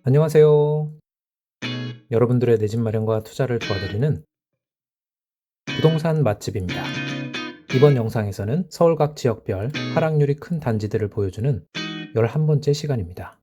안녕하세요. 여러분들의 내 집 마련과 투자를 도와드리는 부동산 맛집입니다. 이번 영상에서는 서울 각 지역별 하락률이 큰 단지들을 보여주는 11번째 시간입니다.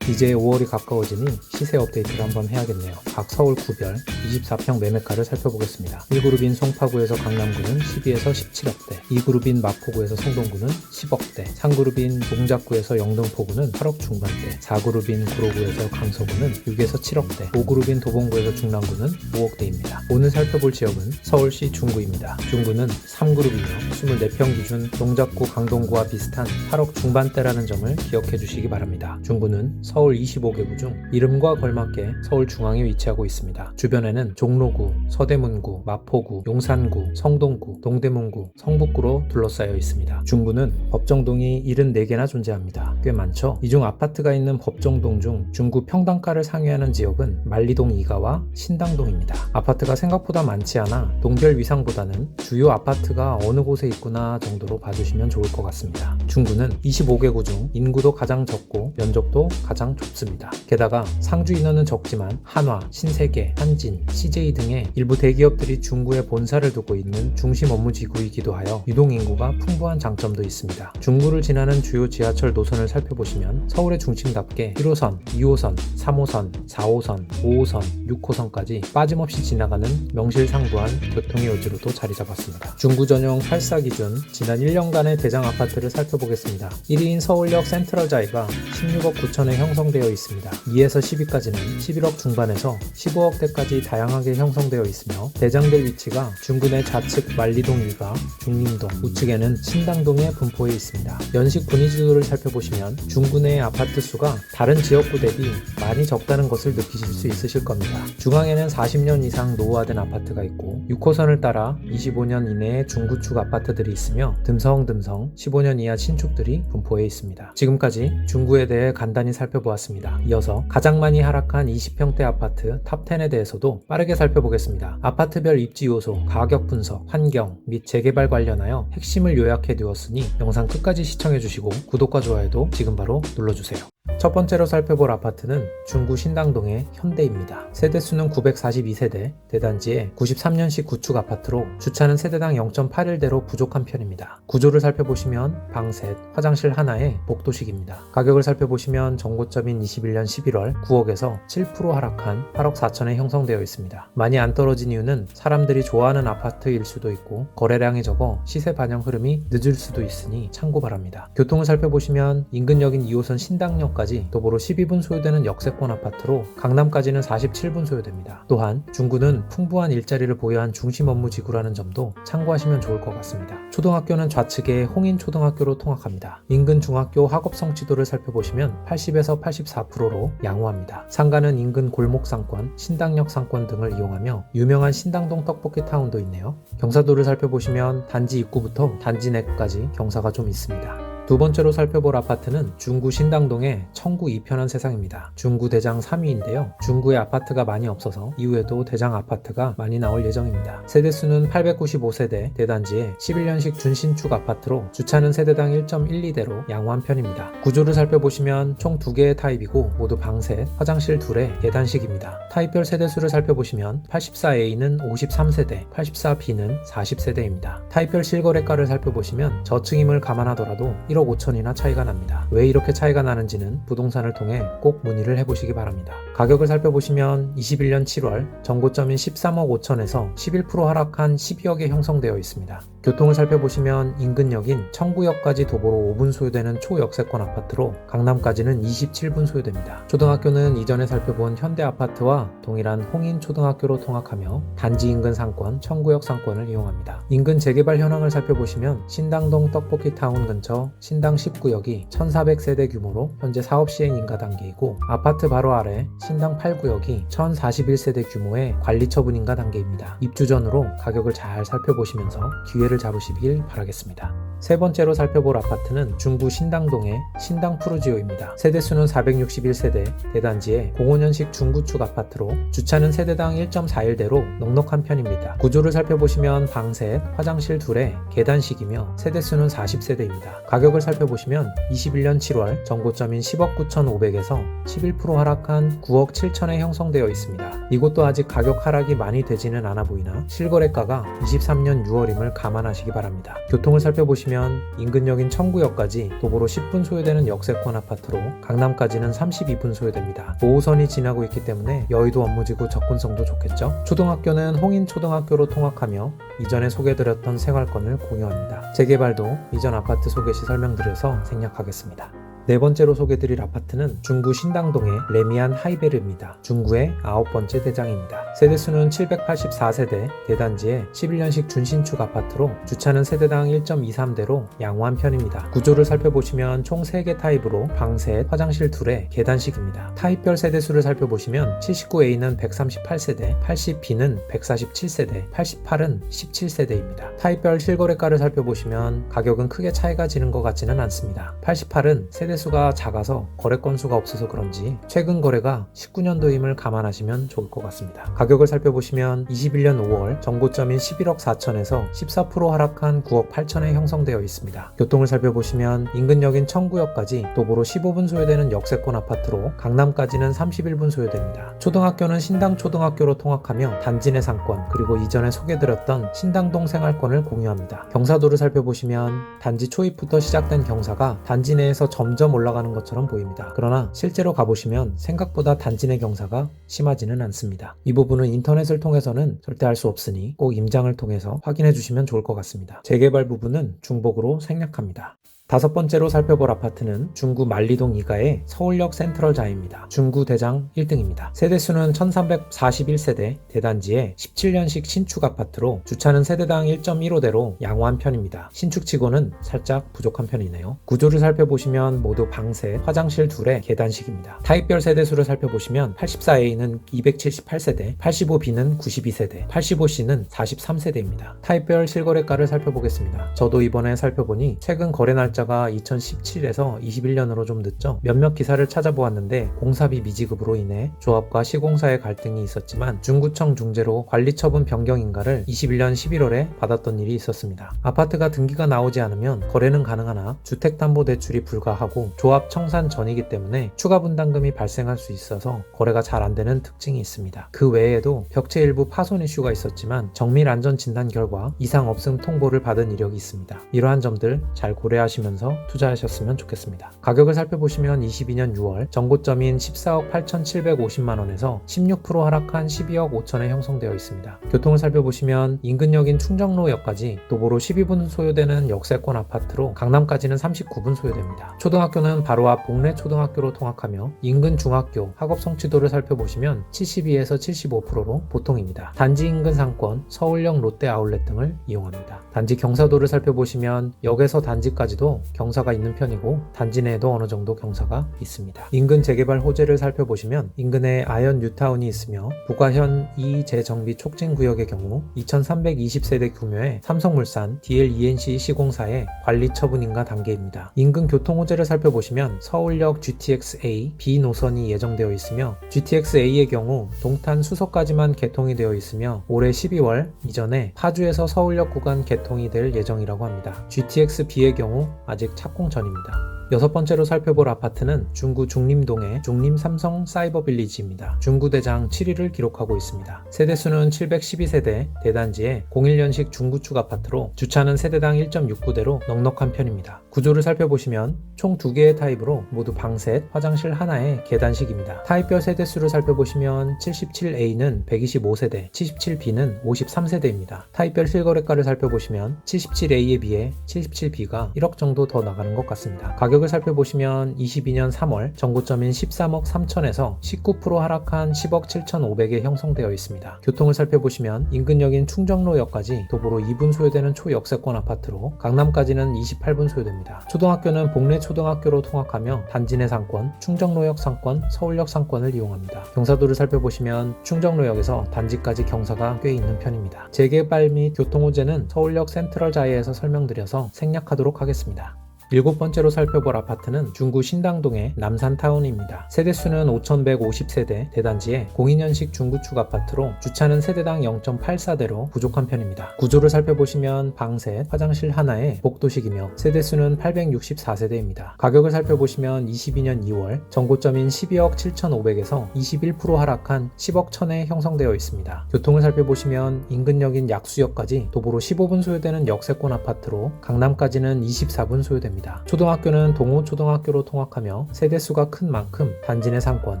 이제 5월이 가까워지니 시세 업데이트를 한번 해야겠네요. 각 서울 구별 24평 매매가를 살펴보겠습니다. 1그룹인 송파구에서 강남구는 12에서 17억대, 2그룹인 마포구에서 성동구는 10억대, 3그룹인 동작구에서 영등포구는 8억 중반대, 4그룹인 구로구에서 강서구는 6에서 7억대, 5그룹인 도봉구에서 중랑구는 5억대입니다. 오늘 살펴볼 지역은 서울시 중구입니다. 중구는 3그룹이며 24평 기준 동작구 강동구와 비슷한 8억 중반대라는 점을 기억해 주시기 바랍니다. 중구는 서울 25개구 중 이름과 걸맞게 서울 중앙에 위치하고 있습니다. 주변에는 종로구, 서대문구, 마포구, 용산구, 성동구, 동대문구, 성북구로 둘러싸여 있습니다. 중구는 법정동이 74개나 존재합니다. 꽤 많죠? 이 중 아파트가 있는 법정동 중 중구 평당가를 상회하는 지역은 만리동 2가와 신당동입니다. 아파트가 생각보다 많지 않아 동별 위상보다는 주요 아파트가 어느 곳에 있구나 정도로 봐주시면 좋을 것 같습니다. 중구는 25개구 중 인구도 가장 적고 면적도 가장 좁습니다. 게다가 상주 인원은 적지만 한화, 신세계, 한진, CJ 등의 일부 대기업들이 중구에 본사를 두고 있는 중심 업무지구이기도 하여 유동인구가 풍부한 장점도 있습니다. 중구를 지나는 주요 지하철 노선을 살펴보시면 서울의 중심답게 1호선, 2호선, 3호선, 4호선, 5호선, 6호선까지 빠짐없이 지나가는 명실상부한 교통의 요지로도 자리 잡았습니다. 중구 전용 8사 기준 지난 1년간의 대장 아파트를 살펴보겠습니다. 1위인 서울역 센트럴자이가 16억 9천에 형성되어 있습니다. 2에서 10위까지는 11억 중반에서 15억대까지 다양하게 형성되어 있으며 대장될 위치가 중구 내 좌측 만리동 2가, 중림동, 우측에는 신당동에 분포해 있습니다. 연식 분위지도를 살펴보시면 중구 내 아파트 수가 다른 지역구 대비 많이 적다는 것을 느끼실 수 있으실 겁니다. 중앙에는 40년 이상 노후화된 아파트가 있고 6호선을 따라 25년 이내에 중구축 아파트들이 있으며 듬성듬성 15년 이하 신축들이 분포해 있습니다. 지금까지 중구에 대해 간단히 살펴보았습니다. 이어서 가장 많이 하락한 20평대 아파트 탑10에 대해서도 빠르게 살펴보겠습니다. 아파트별 입지 요소, 가격 분석, 환경 및 재개발 관련하여 핵심을 요약해 두었으니 영상 끝까지 시청해 주시고 구독과 좋아요도 지금 바로 눌러주세요. 첫 번째로 살펴볼 아파트는 중구 신당동의 현대입니다. 세대수는 942세대, 대단지의 93년식 구축 아파트로 주차는 세대당 0.81대로 부족한 편입니다. 구조를 살펴보시면 방 셋, 화장실 하나에 복도식입니다. 가격을 살펴보시면 정고점인 21년 11월 9억에서 7% 하락한 8억 4천에 형성되어 있습니다. 많이 안 떨어진 이유는 사람들이 좋아하는 아파트일 수도 있고 거래량이 적어 시세 반영 흐름이 늦을 수도 있으니 참고 바랍니다. 교통을 살펴보시면 인근역인 2호선 신당역까지 도보로 12분 소요되는 역세권 아파트로 강남까지는 47분 소요됩니다. 또한 중구는 풍부한 일자리를 보유한 중심 업무지구라는 점도 참고하시면 좋을 것 같습니다. 초등학교는 좌측에 홍인초등학교로 통학합니다. 인근 중학교 학업 성취도를 살펴보시면 80에서 84%로 양호합니다. 상가는 인근 골목상권, 신당역 상권 등을 이용하며 유명한 신당동 떡볶이 타운도 있네요. 경사도를 살펴보시면 단지 입구부터 단지 내까지 경사가 좀 있습니다. 두 번째로 살펴볼 아파트는 중구 신당동의 청구 2편한 세상입니다. 중구 대장 3위인데요. 중구에 아파트가 많이 없어서 이후에도 대장 아파트가 많이 나올 예정입니다. 세대수는 895세대, 대단지의 11년식 준신축 아파트로 주차는 세대당 1.12대로 양호한 편입니다. 구조를 살펴보시면 총 2개의 타입이고 모두 방 셋, 화장실 2에 계단식입니다. 타입별 세대수를 살펴보시면 84A는 53세대, 84B는 40세대입니다. 타입별 실거래가를 살펴보시면 저층임을 감안하더라도 1억 5천이나 차이가 납니다. 왜 이렇게 차이가 나는지는 부동산을 통해 꼭 문의를 해보시기 바랍니다. 가격을 살펴보시면 21년 7월 정고점인 13억 5천에서 11% 하락한 12억에 형성되어 있습니다. 교통을 살펴보시면 인근역인 청구역까지 도보로 5분 소요되는 초역세권 아파트로 강남까지는 27분 소요됩니다. 초등학교는 이전에 살펴본 현대아파트와 동일한 홍인초등학교로 통학하며 단지 인근 상권, 청구역 상권을 이용합니다. 인근 재개발 현황을 살펴보시면 신당동 떡볶이타운 근처 신당 19역이 1400세대 규모로 현재 사업시행 인가 단계이고 아파트 바로 아래 신당 8구역이 1041세대 규모의 관리처분 인가 단계입니다. 입주 전으로 가격을 잘 살펴보시면서 기회를 잡으시길 바라겠습니다. 세 번째로 살펴볼 아파트는 중구 신당동의 신당 푸르지오입니다. 세대수는 461세대, 대단지의 05년식 중구축 아파트로 주차는 세대당 1.41대로 넉넉한 편입니다. 구조를 살펴보시면 방 셋, 화장실 2에 계단식이며 세대수는 40세대입니다. 가격을 가격을 살펴보시면 21년 7월 전고점인 10억 9,500에서 11% 하락한 9억 7천에 형성되어 있습니다. 이곳도 아직 가격 하락이 많이 되지는 않아 보이나 실거래가가 23년 6월임을 감안하시기 바랍니다. 교통을 살펴보시면 인근역인 청구역까지 도보로 10분 소요되는 역세권 아파트로 강남까지는 32분 소요됩니다. 5호선이 지나고 있기 때문에 여의도 업무지구 접근성도 좋겠죠. 초등학교는 홍인초등학교로 통학하며 이전에 소개드렸던 생활권을 공유합니다. 재개발도 이전 아파트 소개 시 설명드려서 생략하겠습니다. 네 번째로 소개드릴 아파트는 중구 신당동의 레미안 하이베르입니다. 중구의 9번째 대장입니다. 세대수는 784세대, 대단지의 11년식 준신축 아파트로 주차는 세대당 1.23대로 양호한 편입니다. 구조를 살펴보시면 총 3개 타입으로 방 셋, 화장실 2에 계단식입니다. 타입별 세대수를 살펴보시면 79A는 138세대, 80B는 147세대, 88은 17세대입니다. 타입별 실거래가를 살펴보시면 가격은 크게 차이가 지는 것 같지는 않습니다. 88은 세대수가 작아서 거래 건수가 없어서 그런지 최근 거래가 19년도임을 감안하시면 좋을 것 같습니다. 가격을 살펴보시면 21년 5월 전고점인 11억 4천에서 14% 하락한 9억 8천에 형성되어 있습니다. 교통을 살펴보시면 인근역인 청구역까지 도보로 15분 소요되는 역세권 아파트로 강남까지는 31분 소요됩니다. 초등학교는 신당초등학교로 통학하며 단지 내 상권 그리고 이전에 소개드렸던 신당동 생활권을 공유합니다. 경사도를 살펴보시면 단지 초입부터 시작된 경사가 단지 내에서 점점 올라가는 것처럼 보입니다. 그러나 실제로 가보시면 생각보다 단지 내 경사가 심하지는 않습니다. 이 부분은 인터넷을 통해서는 절대 알 수 없으니 꼭 임장을 통해서 확인해 주시면 좋을 것 같습니다. 재개발 부분은 중복으로 생략합니다. 다섯 번째로 살펴볼 아파트는 중구 만리동 2가의 서울역 센트럴자이입니다. 중구 대장 1등입니다. 세대수는 1341세대, 대단지의 17년식 신축 아파트로 주차는 세대당 1.15대로 양호한 편입니다. 신축치고는 살짝 부족한 편이네요. 구조를 살펴보시면 모두 방 셋, 화장실 2에 계단식입니다. 타입별 세대수를 살펴보시면 84A는 278세대, 85B는 92세대, 85C는 43세대입니다. 타입별 실거래가를 살펴보겠습니다. 저도 이번에 살펴보니 최근 거래 날짜 가 2017에서 21년으로 좀 늦죠. 몇몇 기사를 찾아보았는데 공사비 미지급으로 인해 조합과 시공사의 갈등이 있었지만 중구청 중재로 관리처분 변경인가를 21년 11월에 받았던 일이 있었습니다. 아파트가 등기가 나오지 않으면 거래는 가능하나 주택담보대출이 불가하고 조합 청산 전이기 때문에 추가 분담금이 발생할 수 있어서 거래가 잘 안되는 특징이 있습니다. 그 외에도 벽체 일부 파손 이슈가 있었지만 정밀 안전 진단 결과 이상 없음 통보를 받은 이력이 있습니다. 이러한 점들 잘 고려하시면 투자하셨으면 좋겠습니다. 가격을 살펴보시면 22년 6월 전고점인 14억 8,750만원에서 16% 하락한 12억 5천에 형성되어 있습니다. 교통을 살펴보시면 인근역인 충정로역까지 도보로 12분 소요되는 역세권 아파트로 강남까지는 39분 소요됩니다. 초등학교는 바로 앞 복례초등학교로 통학하며 인근 중학교 학업 성취도를 살펴보시면 72에서 75%로 보통입니다. 단지 인근 상권, 서울역 롯데 아울렛 등을 이용합니다. 단지 경사도를 살펴보시면 역에서 단지까지도 경사가 있는 편이고 단지 내에도 어느 정도 경사가 있습니다. 인근 재개발 호재를 살펴보시면 인근에 아현 뉴타운이 있으며 부가현 2 재정비 촉진구역의 경우 2320세대 규모의 삼성물산 DLENC 시공사의 관리처분인가 단계입니다. 인근 교통 호재를 살펴보시면 서울역 GTX-A B 노선이 예정되어 있으며 GTX-A의 경우 동탄 수서까지만 개통이 되어 있으며 올해 12월 이전에 파주에서 서울역 구간 개통이 될 예정이라고 합니다. GTX-B의 경우 아직 착공 전입니다. 여섯 번째로 살펴볼 아파트는 중구 중림동의 중림 삼성 사이버빌리지입니다. 중구 대장 7위를 기록하고 있습니다. 세대수는 712세대, 대단지의 01년식 중구축 아파트로 주차는 세대당 1.69대로 넉넉한 편입니다. 구조를 살펴보시면 총 2개의 타입으로 모두 방 셋, 화장실 하나의 계단식입니다. 타입별 세대수를 살펴보시면 77A는 125세대, 77B는 53세대입니다. 타입별 실거래가를 살펴보시면 77A에 비해 77B가 1억 정도 더 나가는 것 같습니다. 가격을 살펴보시면 22년 3월 전고점인 13억 3천에서 19% 하락한 10억 7,500에 형성되어 있습니다. 교통을 살펴보시면 인근역인 충정로역까지 도보로 2분 소요되는 초역세권 아파트로 강남까지는 28분 소요됩니다. 초등학교는 복례초등학교로 통학하며 단지 내 상권, 충정로역 상권, 서울역 상권을 이용합니다. 경사도를 살펴보시면 충정로역에서 단지까지 경사가 꽤 있는 편입니다. 재개발 및 교통 호재는 서울역 센트럴자이에서 설명드려서 생략하도록 하겠습니다. 7번째로 살펴볼 아파트는 중구 신당동의 남산타운입니다. 세대수는 5150세대, 대단지에 02년식 중구축 아파트로 주차는 세대당 0.84대로 부족한 편입니다. 구조를 살펴보시면 방 셋, 화장실 하나에 복도식이며 세대수는 864세대입니다. 가격을 살펴보시면 22년 2월 정고점인 12억 7,500에서 21% 하락한 10억 1,000에 형성되어 있습니다. 교통을 살펴보시면 인근역인 약수역까지 도보로 15분 소요되는 역세권 아파트로 강남까지는 24분 소요됩니다. 초등학교는 동호초등학교로 통학하며 세대수가 큰 만큼 단지 내 상권,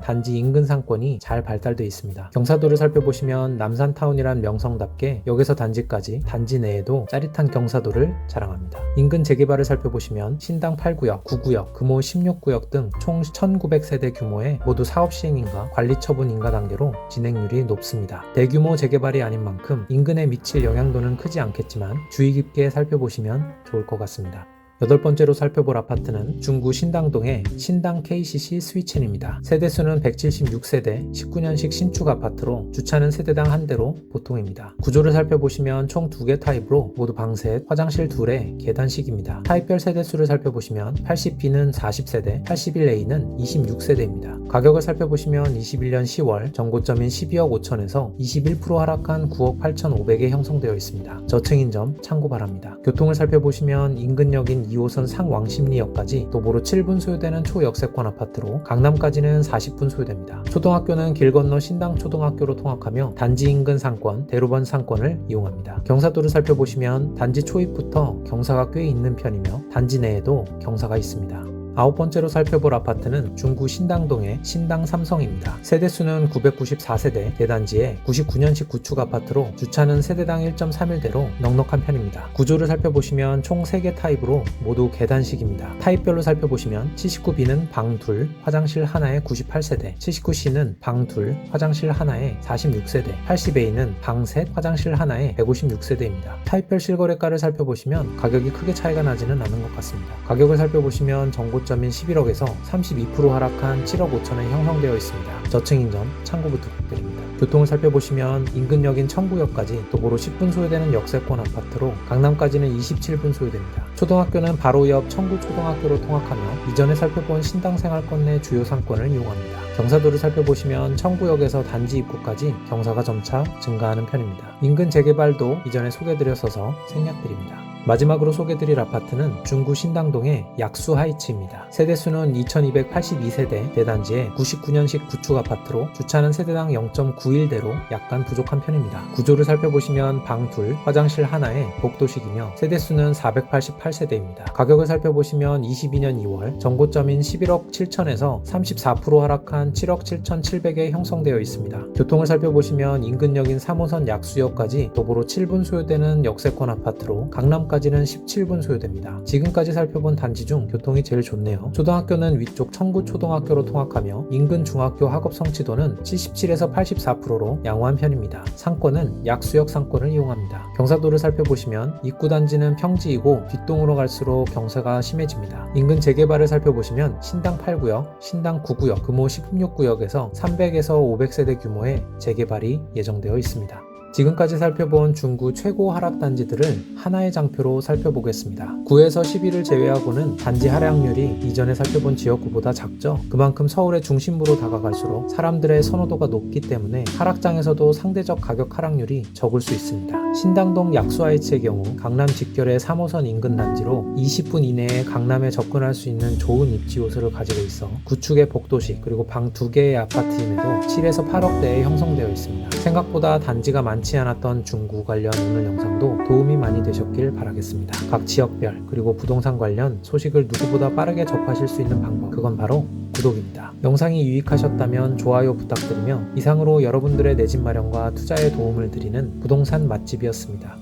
단지 인근 상권이 잘 발달되어 있습니다. 경사도를 살펴보시면 남산타운이란 명성답게 역에서 단지까지 단지 내에도 짜릿한 경사도를 자랑합니다. 인근 재개발을 살펴보시면 신당 8구역, 9구역, 금호 16구역 등 총 1900세대 규모의 모두 사업 시행인가 관리 처분 인가 단계로 진행률이 높습니다. 대규모 재개발이 아닌 만큼 인근에 미칠 영향도는 크지 않겠지만 주의 깊게 살펴보시면 좋을 것 같습니다. 8번째로 살펴볼 아파트는 중구 신당동의 신당 KCC 스위첸입니다. 세대수는 176세대, 19년식 신축 아파트로 주차는 세대당 1대로 보통입니다. 구조를 살펴보시면 총 2개 타입으로 모두 방 셋, 화장실 2에 계단식입니다. 타입별 세대수를 살펴보시면 80B는 40세대, 81A는 26세대입니다. 가격을 살펴보시면 21년 10월 정고점인 12억 5천에서 21% 하락한 9억 8,500에 형성되어 있습니다. 저층인 점 참고 바랍니다. 교통을 살펴보시면 인근역인 2호선 상왕십리역까지 도보로 7분 소요되는 초역세권 아파트로 강남까지는 40분 소요됩니다. 초등학교는 길 건너 신당초등학교로 통학하며 단지 인근 상권, 대로변 상권을 이용합니다. 경사도를 살펴보시면 단지 초입부터 경사가 꽤 있는 편이며 단지 내에도 경사가 있습니다. 9번째로 살펴볼 아파트는 중구 신당동의 신당 삼성입니다. 세대수는 994세대, 대단지에 99년식 구축 아파트로 주차는 세대당 1.31대로 넉넉한 편입니다. 구조를 살펴보시면 총 3개 타입으로 모두 계단식입니다. 타입별로 살펴보시면 79B는 방 둘, 화장실 하나에 98세대, 79C는 방 둘, 화장실 하나에 46세대, 80A는 방 셋, 화장실 하나에 156세대입니다. 타입별 실거래가를 살펴보시면 가격이 크게 차이가 나지는 않은 것 같습니다. 가격을 살펴보시면 정고점인 11억에서 32% 하락한 7억 5천에 형성되어 있습니다. 저층인 점 참고 부탁드립니다. 교통을 살펴보시면 인근역인 청구역까지 도보로 10분 소요되는 역세권 아파트로 강남까지는 27분 소요됩니다. 초등학교는 바로 옆 청구초등학교로 통학하며 이전에 살펴본 신당생활권 내 주요 상권을 이용합니다. 경사도를 살펴보시면 청구역에서 단지 입구까지 경사가 점차 증가하는 편입니다. 인근 재개발도 이전에 소개드렸어서 생략드립니다. 마지막으로 소개드릴 아파트는 중구 신당동의 약수 하이츠입니다. 세대수는 2282세대, 대단지에 99년식 구축 아파트로 주차는 세대당 0.91대로 약간 부족한 편입니다. 구조를 살펴보시면 방 둘, 화장실 하나에 복도식이며 세대수는 488세대입니다. 가격을 살펴보시면 22년 2월 정고점인 11억 7천에서 34% 하락한 7억 7,700에 형성되어 있습니다. 교통을 살펴보시면 인근역인 3호선 약수역까지 도보로 7분 소요되는 역세권 아파트로 강남까지는 17분 소요됩니다. 지금까지 살펴본 단지 중 교통이 제일 좋네요. 초등학교는 위쪽 청구초등학교로 통학하며 인근 중학교 학업 성취도는 77에서 84%로 양호한 편입니다. 상권은 약수역 상권을 이용합니다. 경사도를 살펴보시면 입구 단지는 평지이고 뒷동으로 갈수록 경사가 심해집니다. 인근 재개발을 살펴보시면 신당 8구역, 신당 9구역, 금호 16구역에서 300에서 500세대 규모의 재개발이 예정되어 있습니다. 지금까지 살펴본 중구 최고 하락 단지들을 하나의 장표로 살펴보겠습니다. 9에서 10위를 제외하고는 단지 하락률이 이전에 살펴본 지역구보다 작죠. 그만큼 서울의 중심부로 다가갈수록 사람들의 선호도가 높기 때문에 하락장에서도 상대적 가격 하락률이 적을 수 있습니다. 신당동 약수하이츠의 경우 강남 직결의 3호선 인근 단지로 20분 이내에 강남에 접근할 수 있는 좋은 입지 요소를 가지고 있어 구축의 복도식 그리고 방 2개의 아파트임에도 7에서 8억대에 형성되어 있습니다. 생각보다 단지가 많지 않았던 중구 관련 오늘 영상도 도움이 많이 되셨길 바라겠습니다. 각 지역별 그리고 부동산 관련 소식을 누구보다 빠르게 접하실 수 있는 방법, 그건 바로 구독입니다. 영상이 유익하셨다면 좋아요 부탁드리며 이상으로 여러분들의 내 집 마련과 투자에 도움을 드리는 부동산 맛집이었습니다.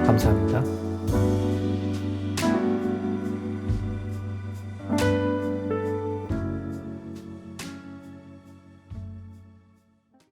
감사합니다.